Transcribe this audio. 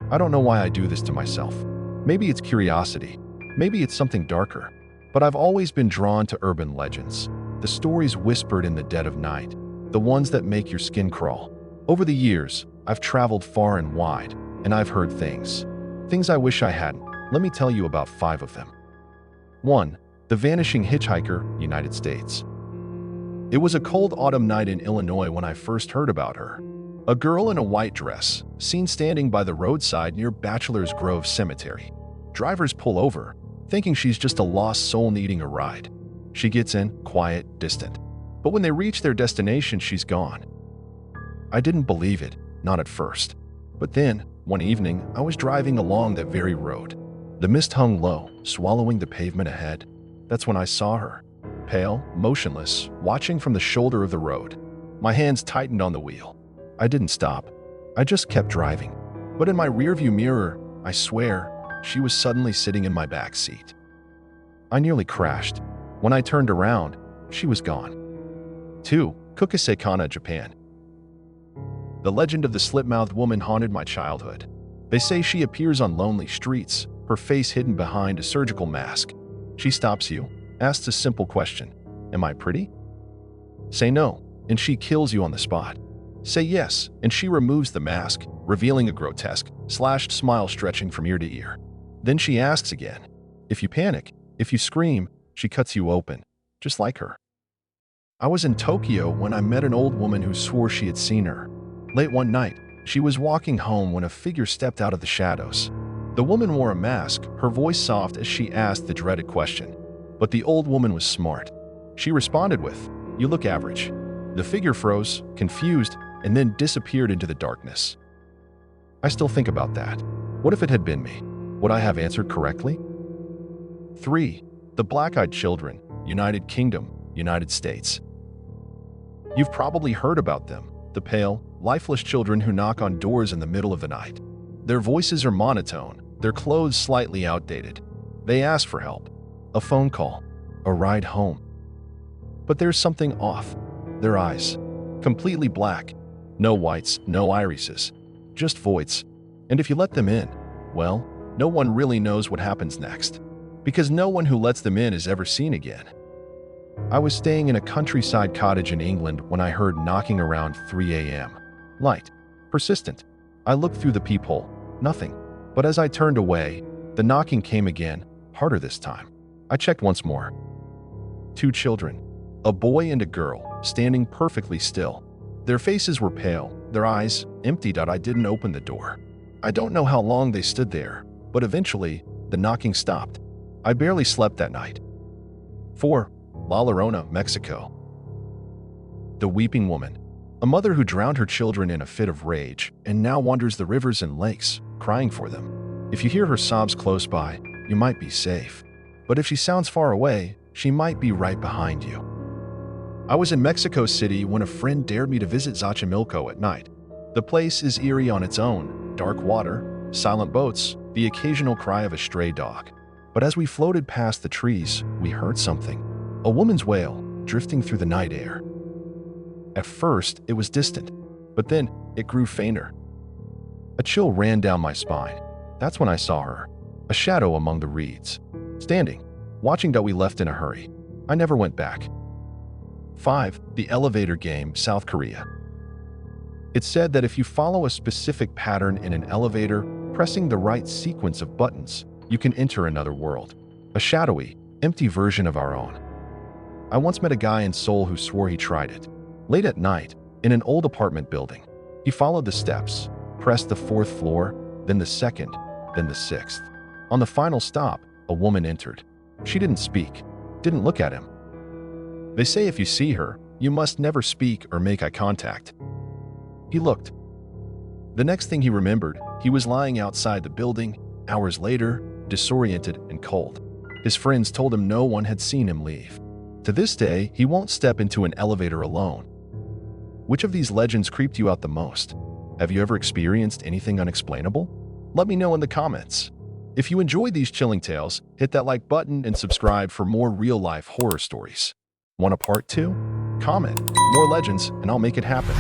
I don't know why I do this to myself. Maybe it's curiosity. Maybe it's something darker. But I've always been drawn to urban legends. The stories whispered in the dead of night. The ones that make your skin crawl. Over the years, I've traveled far and wide, and I've heard things. Things I wish I hadn't. Let me tell you about 5 of them. 1. The Vanishing Hitchhiker, United States. It was a cold autumn night in Illinois when I first heard about her. A girl in a white dress, seen standing by the roadside near Bachelor's Grove Cemetery. Drivers pull over, thinking she's just a lost soul needing a ride. She gets in, quiet, distant. But when they reach their destination, she's gone. I didn't believe it, not at first. But then, one evening, I was driving along that very road. The mist hung low, swallowing the pavement ahead. That's when I saw her. Pale, motionless, watching from the shoulder of the road. My hands tightened on the wheel. I didn't stop. I just kept driving. But in my rearview mirror, I swear, she was suddenly sitting in my back seat. I nearly crashed. When I turned around, she was gone. 2. Kuchisake-onna, Japan. The legend of the Slit-Mouthed Woman haunted my childhood. They say she appears on lonely streets, her face hidden behind a surgical mask. She stops you, asks a simple question. Am I pretty? Say no, and she kills you on the spot. Say yes, and she removes the mask, revealing a grotesque, slashed smile stretching from ear to ear. Then she asks again. If you panic, if you scream, she cuts you open, just like her. I was in Tokyo when I met an old woman who swore she had seen her. Late one night, she was walking home when a figure stepped out of the shadows. The woman wore a mask, her voice soft as she asked the dreaded question. But the old woman was smart. She responded with, "You look average." The figure froze, confused, and then disappeared into the darkness. I still think about that. What if it had been me? Would I have answered correctly? 3. The Black-Eyed Children, United Kingdom, United States. You've probably heard about them, the pale, lifeless children who knock on doors in the middle of the night. Their voices are monotone, their clothes slightly outdated. They ask for help, a phone call, a ride home. But there's something off. Their eyes, completely black. No whites, no irises, just voids. And if you let them in, well, no one really knows what happens next, because no one who lets them in is ever seen again. I was staying in a countryside cottage in England when I heard knocking around 3 a.m. Light, persistent. I looked through the peephole, nothing. But as I turned away, the knocking came again, harder this time. I checked once more. 2 children, a boy and a girl, standing perfectly still. Their faces were pale, their eyes emptied out. I didn't open the door. I don't know how long they stood there, but eventually, the knocking stopped. I barely slept that night. 4. La Llorona, Mexico. The Weeping Woman, a mother who drowned her children in a fit of rage and now wanders the rivers and lakes, crying for them. If you hear her sobs close by, you might be safe. But if she sounds far away, she might be right behind you. I was in Mexico City when a friend dared me to visit Xochimilco at night. The place is eerie on its own, dark water, silent boats, the occasional cry of a stray dog. But as we floated past the trees, we heard something. A woman's wail, drifting through the night air. At first, it was distant, but then it grew fainter. A chill ran down my spine. That's when I saw her, a shadow among the reeds, standing, watching that we left in a hurry. I never went back. 5. The Elevator Game, South Korea. It's said that if you follow a specific pattern in an elevator, pressing the right sequence of buttons, you can enter another world, a shadowy, empty version of our own. I once met a guy in Seoul who swore he tried it. Late at night, in an old apartment building, he followed the steps, pressed the 4th floor, then the 2nd, then the 6th. On the final stop, a woman entered. She didn't speak, didn't look at him. They say if you see her, you must never speak or make eye contact. He looked. The next thing he remembered, he was lying outside the building, hours later, disoriented and cold. His friends told him no one had seen him leave. To this day, he won't step into an elevator alone. Which of these legends creeped you out the most? Have you ever experienced anything unexplainable? Let me know in the comments. If you enjoyed these chilling tales, hit that like button and subscribe for more real-life horror stories. Want a part 2? Comment more legends and I'll make it happen.